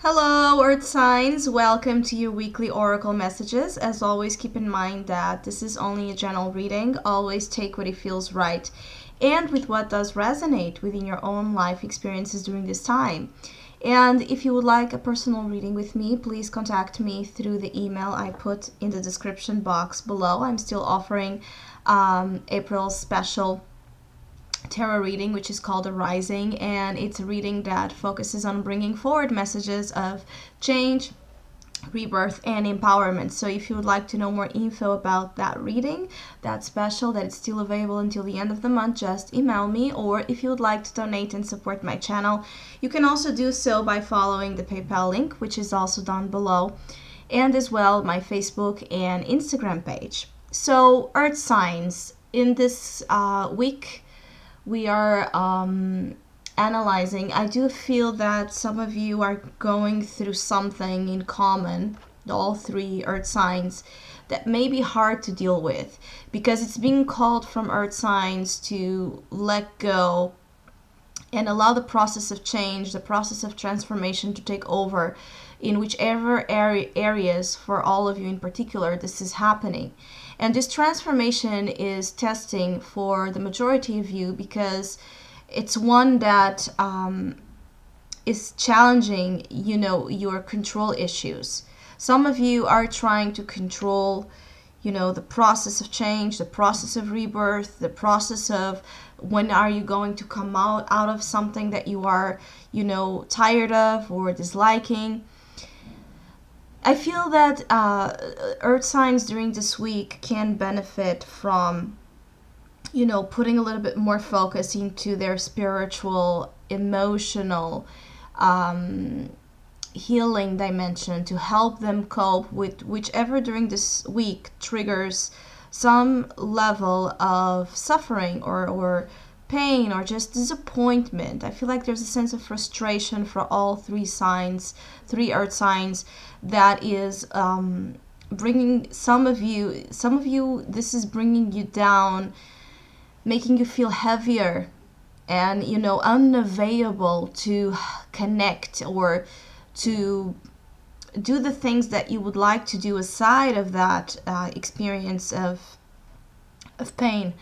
Hello, Earth signs. Welcome to your weekly oracle messages. As always, keep in mind that this is only a general reading. Always take what it feels right and with what does resonate within your own life experiences during this time. And if you would like a personal reading with me, please contact me through the email I put in the description box below. I'm still offering April's special tarot reading, which is called a rising, and it's a reading that focuses on bringing forward messages of change, rebirth, and empowerment. So if you would like to know more info about that reading, that special, that it's still available until the end of the month, just email me. Or if you would like to donate and support my channel, you can also do so by following the PayPal link, which is also down below, and as well my Facebook and Instagram page. So Earth signs, in this week we are analyzing. I do feel that some of you are going through something in common, all three Earth signs, that may be hard to deal with because it's being called from Earth signs to let go and allow the process of change, the process of transformation to take over in whichever areas for all of you in particular this is happening. And this transformation is testing for the majority of you because it's one that is challenging, your control issues. Some of you are trying to control, the process of change, the process of rebirth, the process of when are you going to come out of something that you are, tired of or disliking. I feel that Earth signs during this week can benefit from, putting a little bit more focus into their spiritual, emotional, healing dimension to help them cope with whichever during this week triggers some level of suffering or pain or just disappointment. I feel like there's a sense of frustration for all three Earth signs, that is bringing some of you, this is bringing you down, making you feel heavier and, unavailable to connect or to do the things that you would like to do aside of that experience of pain.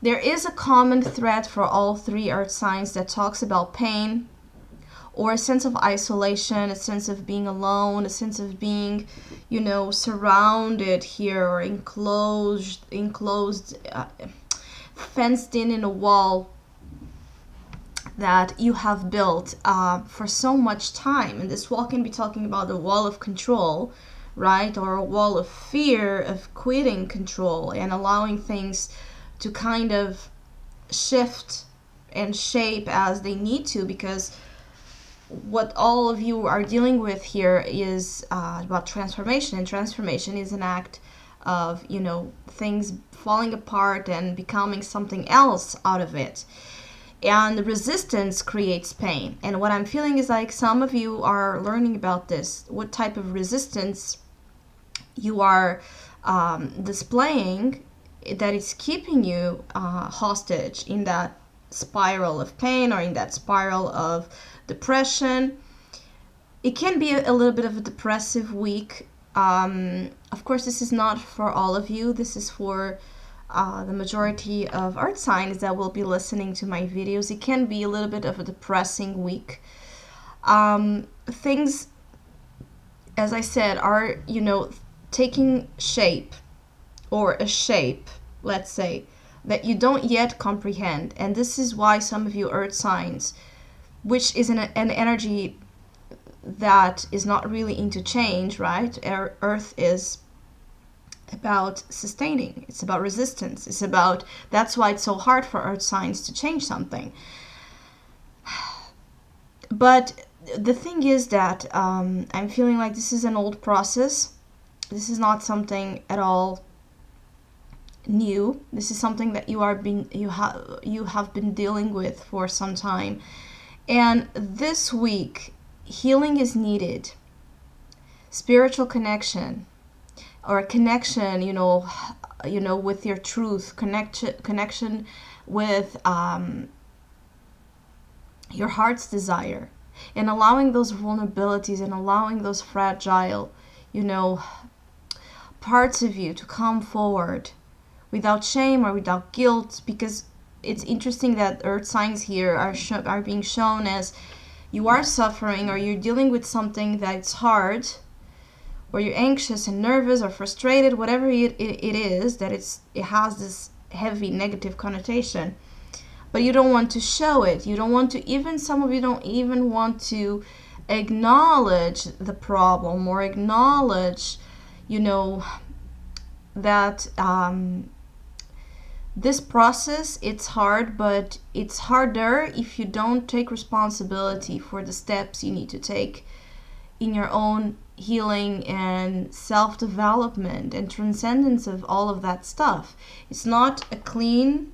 There is a common thread for all three Earth signs that talks about pain or a sense of isolation, a sense of being alone, a sense of being, surrounded here or enclosed, fenced in a wall that you have built for so much time. And this wall can be talking about a wall of control, right? Or a wall of fear of quitting control and allowing things to kind of shift and shape as they need to, because what all of you are dealing with here is about transformation, and transformation is an act of, things falling apart and becoming something else out of it. And resistance creates pain. And what I'm feeling is like some of you are learning about this, what type of resistance you are displaying that is keeping you hostage in that spiral of pain or in that spiral of depression. It can be a little bit of a depressive week. Of course, this is not for all of you. This is for the majority of Earth signs that will be listening to my videos. It can be a little bit of a depressing week. Things, as I said, are, taking shape, or a shape, let's say, that you don't yet comprehend. And this is why some of you Earth signs, which is an energy that is not really into change, right? Earth is about sustaining, it's about resistance, it's about, that's why it's so hard for Earth signs to change something. But the thing is that I'm feeling like this is an old process. This is not something at all new. This is something that you have been dealing with for some time. And this week, healing is needed. Spiritual connection, or a connection, with your truth, connection with your heart's desire. and allowing those vulnerabilities and allowing those fragile, you know, parts of you to come forward without shame or without guilt. Because it's interesting that earth signs here are being shown as you are suffering, or you're dealing with something that's hard, or you're anxious and nervous or frustrated, whatever it is, that it has this heavy negative connotation, but you don't want to show it. You don't want to, even some of you don't even want to acknowledge the problem, or acknowledge, you know, that this process, it's hard, but it's harder if you don't take responsibility for the steps you need to take in your own healing and self-development and transcendence of all of that stuff. It's not a clean,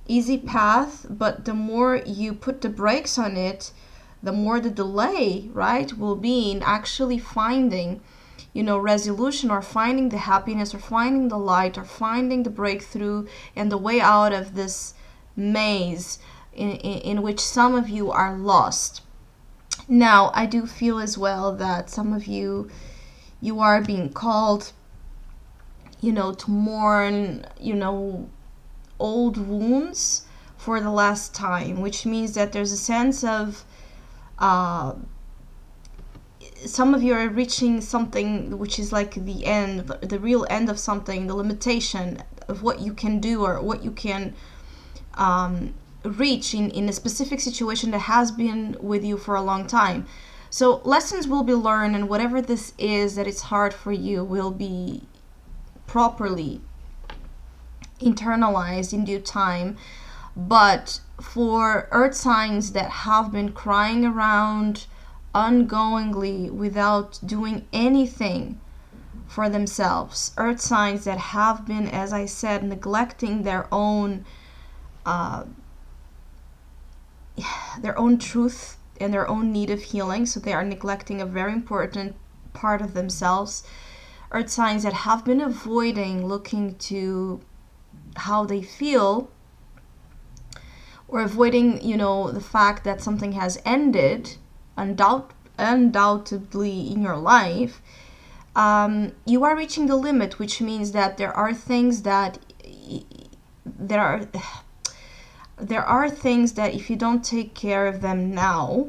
easy path, but the more you put the brakes on it, the more the delay, right, will be in actually finding, you know, resolution, or finding the happiness, or finding the light, or finding the breakthrough and the way out of this maze in which some of you are lost. Now, I do feel as well that some of you are being called, you know, to mourn, you know, old wounds for the last time, which means that there's a sense of some of you are reaching something which is like the end, the real end of something, the limitation of what you can do, or what you can reach in a specific situation that has been with you for a long time. So lessons will be learned, and whatever this is that it's hard for you will be properly internalized in due time. But for earth signs that have been crying around ongoingly without doing anything for themselves, earth signs that have been, as I said, neglecting their own truth and their own need of healing, so they are neglecting a very important part of themselves. Earth signs that have been avoiding looking to how they feel, or avoiding, you know, the fact that something has ended undoubtedly in your life. You are reaching the limit, which means that there are things that if you don't take care of them now,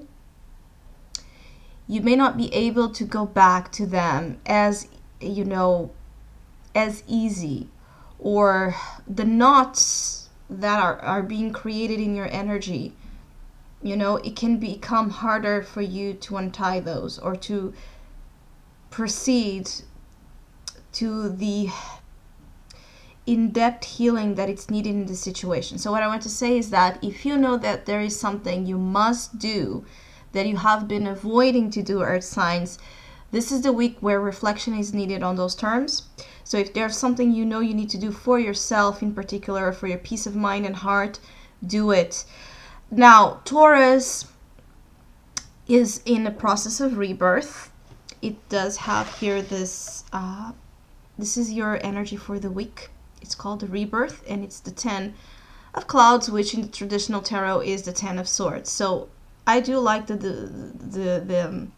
you may not be able to go back to them as, you know, as easy, or the knots that are being created in your energy, you know, it can become harder for you to untie those, or to proceed to the in-depth healing that it's needed in this situation. So what I want to say is that if you know that there is something you must do that you have been avoiding to do, earth signs, this is the week where reflection is needed on those terms. So if there's something you know you need to do for yourself in particular, for your peace of mind and heart, do it. Now, Taurus is in a process of rebirth. It does have here this, this is your energy for the week. It's called the rebirth, and it's the 10 of clouds, which in the traditional tarot is the 10 of swords. So I do like the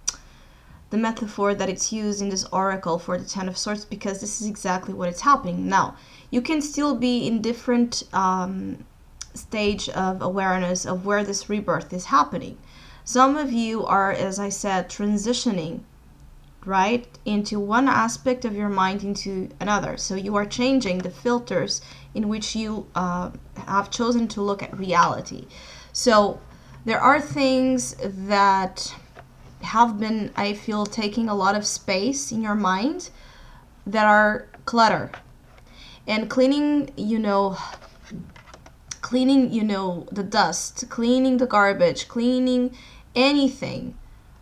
metaphor that it's used in this oracle for the 10 of swords, because this is exactly what is happening. Now, you can still be in different stage of awareness of where this rebirth is happening. Some of you are, as I said, transitioning, right, into one aspect of your mind into another. So you are changing the filters in which you have chosen to look at reality. So there are things that have been, I feel, taking a lot of space in your mind that are clutter. And cleaning, you know, the dust, cleaning the garbage, cleaning anything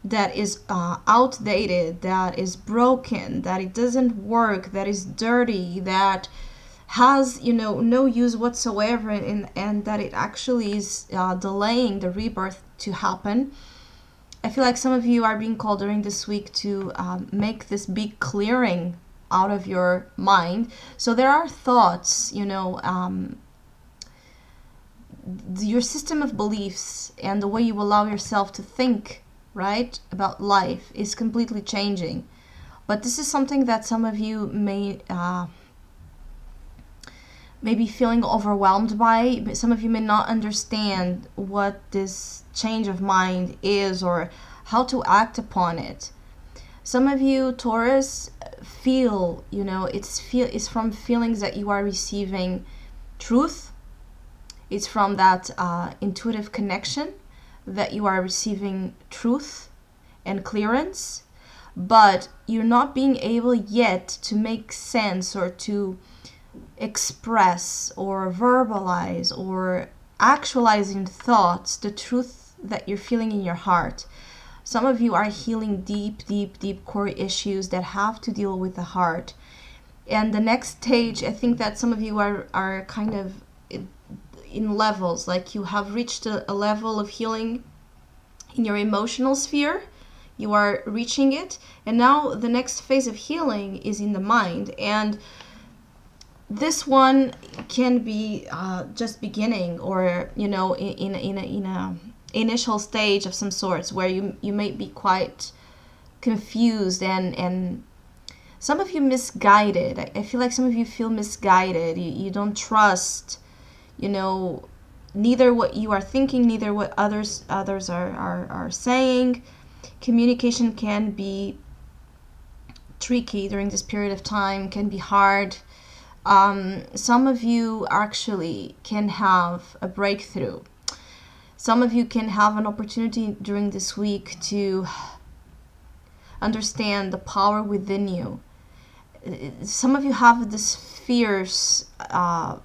that is outdated, that is broken, that it doesn't work, that is dirty, that has, you know, no use whatsoever, and that it actually is delaying the rebirth to happen. I feel like some of you are being called during this week to make this big clearing out of your mind. So there are thoughts, you know, your system of beliefs and the way you allow yourself to think right? About life is completely changing. But this is something that some of you may be feeling overwhelmed by. But some of you may not understand what this change of mind is or how to act upon it. Some of you, Taurus, feel, it's from feelings that you are receiving truth. It's from that intuitive connection that you are receiving truth and clearance, but you're not being able yet to make sense or to express or verbalize or actualize in thoughts the truth that you're feeling in your heart. Some of you are healing deep, deep, deep core issues that have to deal with the heart. And the next stage, I think that some of you are kind of in levels, like you have reached a level of healing in your emotional sphere. You are reaching it. And now the next phase of healing is in the mind. And this one can be just beginning, or, in a initial stage of some sorts where you may be quite confused and some of you misguided. I feel like some of you feel misguided. You don't trust, neither what you are thinking, neither what others are saying. Communication can be tricky during this period of time, can be hard. Some of you actually can have a breakthrough. Some of you can have an opportunity during this week to understand the power within you. Some of you have this fierce, I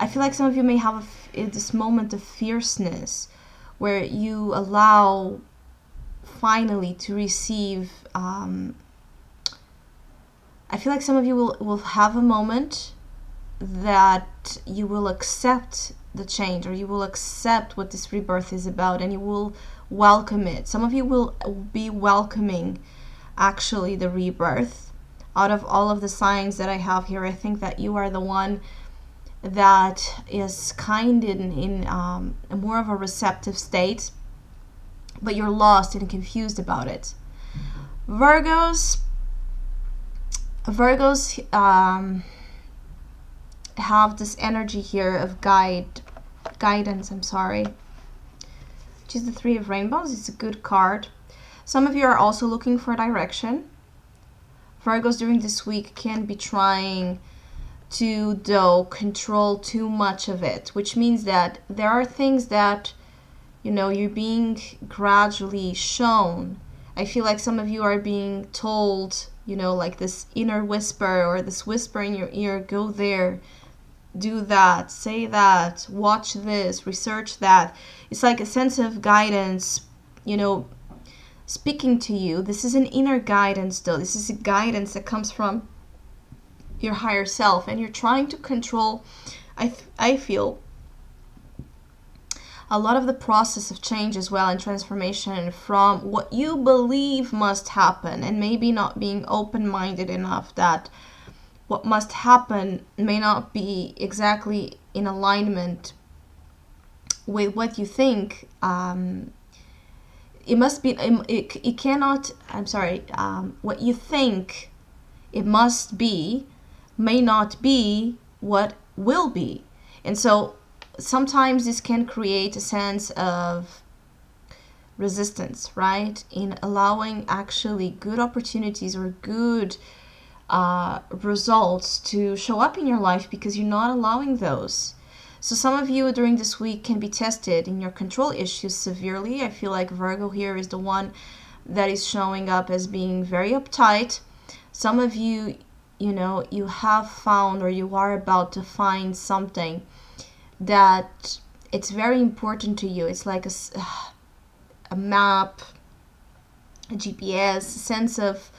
feel like some of you may have this moment of fierceness where you allow finally to receive, I feel like some of you will have a moment that you will accept the change, or you will accept what this rebirth is about, and you will welcome it. Some of you will be welcoming actually the rebirth. Out of all of the signs that I have here, I think that you are the one that is kind in a more of a receptive state, but you're lost and confused about it. Virgos have this energy here of guidance, which is the Three of Rainbows. It's a good card. Some of you are also looking for direction. Virgos during this week can be trying to, though, control too much of it, which means that there are things that, you're being gradually shown. I feel like some of you are being told, like this inner whisper or this whisper in your ear, go there, do that, say that, watch this, research that. It's like a sense of guidance, speaking to you. This is an inner guidance though. This is a guidance that comes from your higher self, and you're trying to control, I feel, a lot of the process of change as well and transformation from what you believe must happen, and maybe not being open-minded enough that what must happen may not be exactly in alignment with what you think. It must be, it cannot, what you think it must be may not be what will be. And so sometimes this can create a sense of resistance, right? In allowing actually good opportunities or good results to show up in your life, because you're not allowing those. So some of you during this week can be tested in your control issues severely. I feel like Virgo here is the one that is showing up as being very uptight. Some of you, you have found, or you are about to find something that it's very important to you. It's like a map, a GPS, a sense of,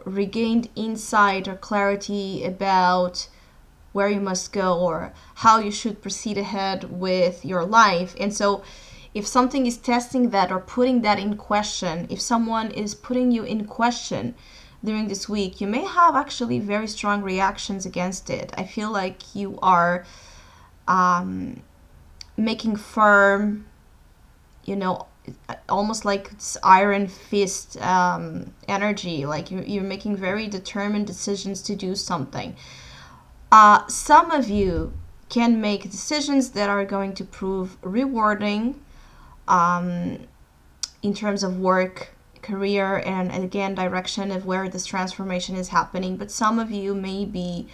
regained insight or clarity about where you must go or how you should proceed ahead with your life. And so if something is testing that or putting that in question, if someone is putting you in question during this week, you may have actually very strong reactions against it. I feel like you are making firm you know, almost like this iron fist energy, like you're making very determined decisions to do something. Some of you can make decisions that are going to prove rewarding in terms of work, career, and again, direction of where this transformation is happening. But some of you may be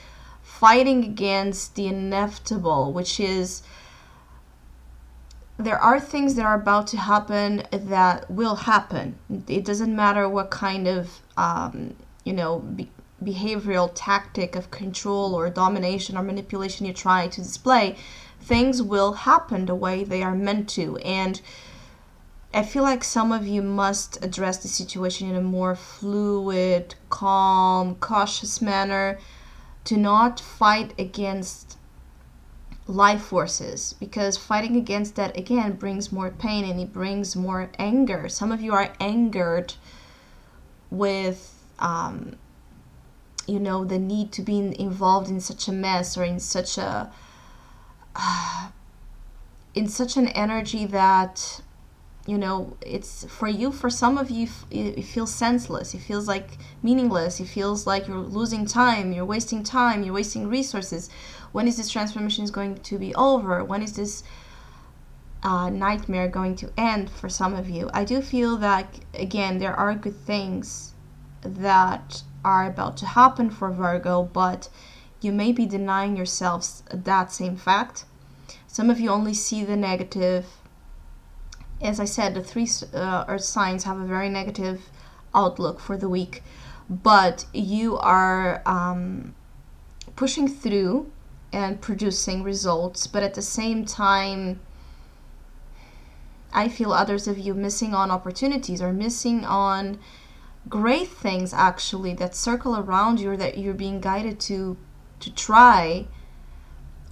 fighting against the inevitable, which is there are things that are about to happen that will happen. It doesn't matter what kind of, behavioral tactic of control or domination or manipulation you try to display. Things will happen the way they are meant to. And I feel like some of you must address the situation in a more fluid, calm, cautious manner, to not fight against life forces, because fighting against that again brings more pain and it brings more anger. Some of you are angered with the need to be involved in such a mess, or in such a in such an energy that it's for you. For some of you, it feels senseless. It feels like meaningless. It feels like you're losing time. You're wasting time. You're wasting resources. When is this transformation going to be over? When is this nightmare going to end for some of you? I do feel that, again, there are good things that are about to happen for Virgo, but you may be denying yourselves that same fact. Some of you only see the negative. As I said, the three earth signs have a very negative outlook for the week, but you are pushing through and producing results. But at the same time, I feel others of you missing on opportunities, or missing on great things actually that circle around you, or that you're being guided to try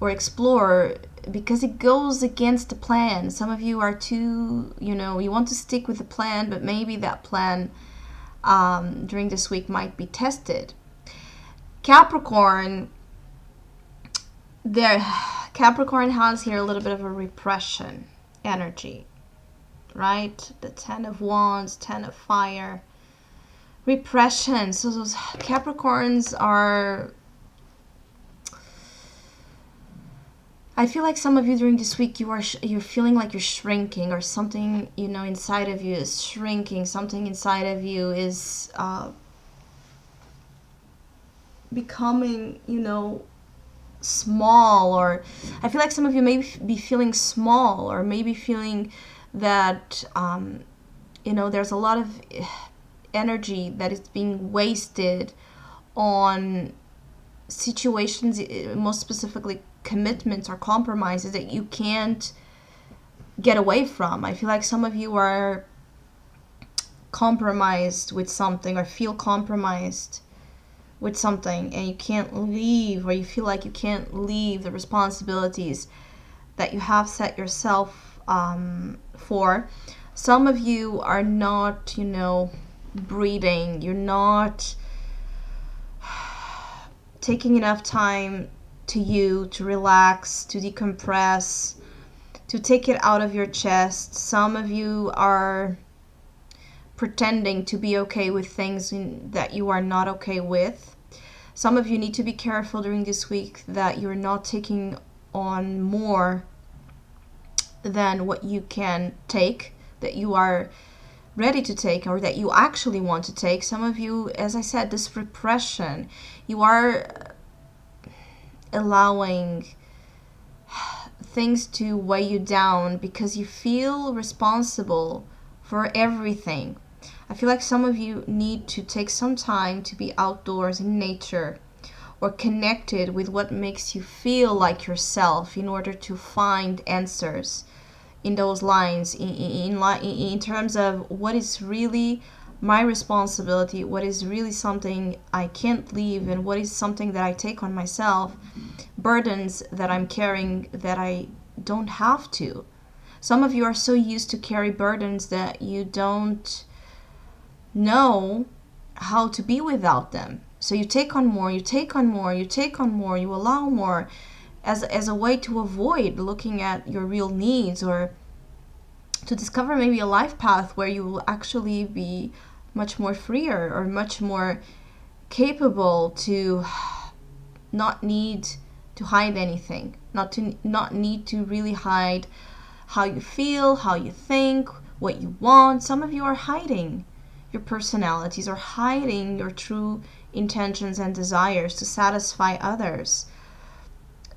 or explore, because it goes against the plan. Some of you are too, you want to stick with the plan, but maybe that plan during this week might be tested. Capricorn has here a little bit of a repression energy, right? The 10 of Wands, 10 of Fire. Repression. So those Capricorns are... I feel like some of you during this week, you're feeling like you're shrinking, or something, inside of you is shrinking. Something inside of you is becoming, small. Or I feel like some of you may be feeling small, or maybe feeling that, there's a lot of energy that is being wasted on situations, most specifically commitments or compromises that you can't get away from. I feel like some of you are compromised with something, or feel compromised with something, and you can't leave, or you feel like you can't leave the responsibilities that you have set yourself for. Some of you are not, breathing. You're not taking enough time to relax, to decompress, to take it out of your chest. Some of you are pretending to be okay with things that you are not okay with. Some of you need to be careful during this week that you're not taking on more than what you can take, that you are ready to take, or that you actually want to take. Some of you, as I said, this repression, you are allowing things to weigh you down because you feel responsible for everything. I feel like some of you need to take some time to be outdoors in nature, or connected with what makes you feel like yourself, in order to find answers in those lines, in terms of what is really my responsibility, what is really something I can't leave, and what is something that I take on myself, burdens that I'm carrying that I don't have to. Some of you are so used to carry burdens that you don't know how to be without them. So you take on more, you take on more, you take on more, you allow more, as a way to avoid looking at your real needs, or to discover maybe a life path where you will actually be much more freer or much more capable to not need to hide anything, not need to really hide how you feel, how you think, what you want. Some of you are hiding your personalities or hiding your true intentions and desires to satisfy others.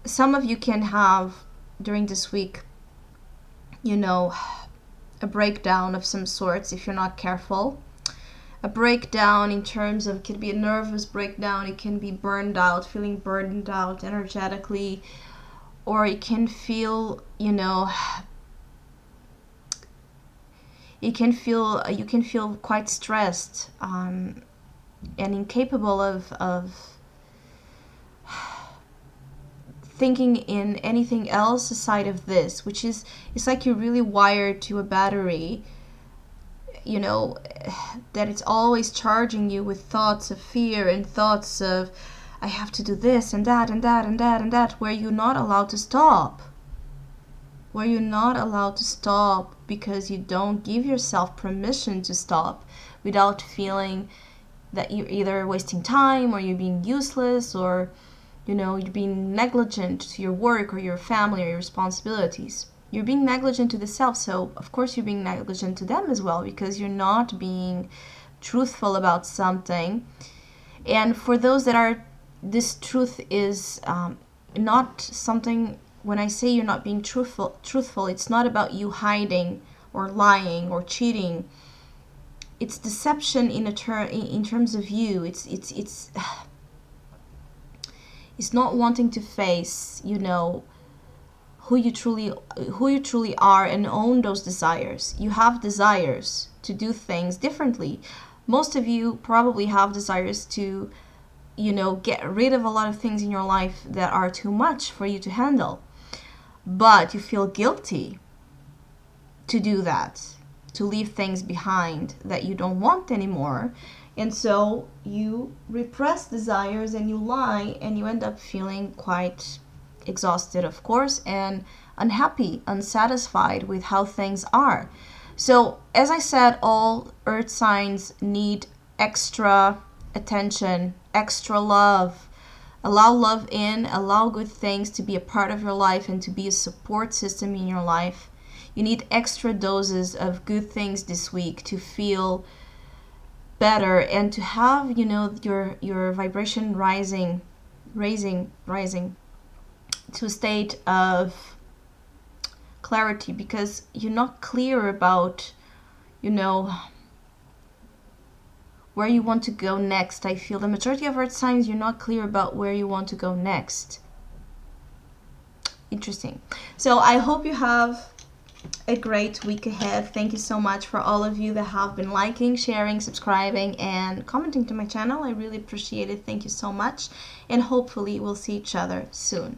Some of you can have during this week, you know, a breakdown of some sorts if you're not careful. A breakdown in terms of, it could be a nervous breakdown, it can be burned out, feeling burned out energetically, or it can feel, you know, you can feel quite stressed and incapable of thinking in anything else aside of this, which is, it's like you're really wired to a battery, you know, that it's always charging you with thoughts of fear and thoughts of, I have to do this and that and that and that and that, where you're not allowed to stop. Where you're not allowed to stop because you don't give yourself permission to stop without feeling that you're either wasting time or you're being useless or, you know, you're being negligent to your work or your family or your responsibilities. You're being negligent to the self, so of course you're being negligent to them as well because you're not being truthful about something. And for those that are, this truth is not something, when I say you're not being truthful, it's not about you hiding or lying or cheating. It's deception in terms of you. It's not wanting to face, you know, who you truly are and own those desires. You have desires to do things differently. Most of you probably have desires to, you know, get rid of a lot of things in your life that are too much for you to handle. But you feel guilty to do that, to leave things behind that you don't want anymore. And so you repress desires and you lie and you end up feeling quite exhausted, of course, and unhappy, unsatisfied with how things are. So, as I said, all earth signs need extra attention, extra love. Allow love in, allow good things to be a part of your life and to be a support system in your life. You need extra doses of good things this week to feel better and to have, you know, your vibration rising to a state of clarity, because you're not clear about, you know, where you want to go next. I feel the majority of earth signs, you're not clear about where you want to go next. Interesting. So I hope you have a great week ahead. Thank you so much for all of you that have been liking, sharing, subscribing, and commenting to my channel. I really appreciate it. Thank you so much. And hopefully we'll see each other soon.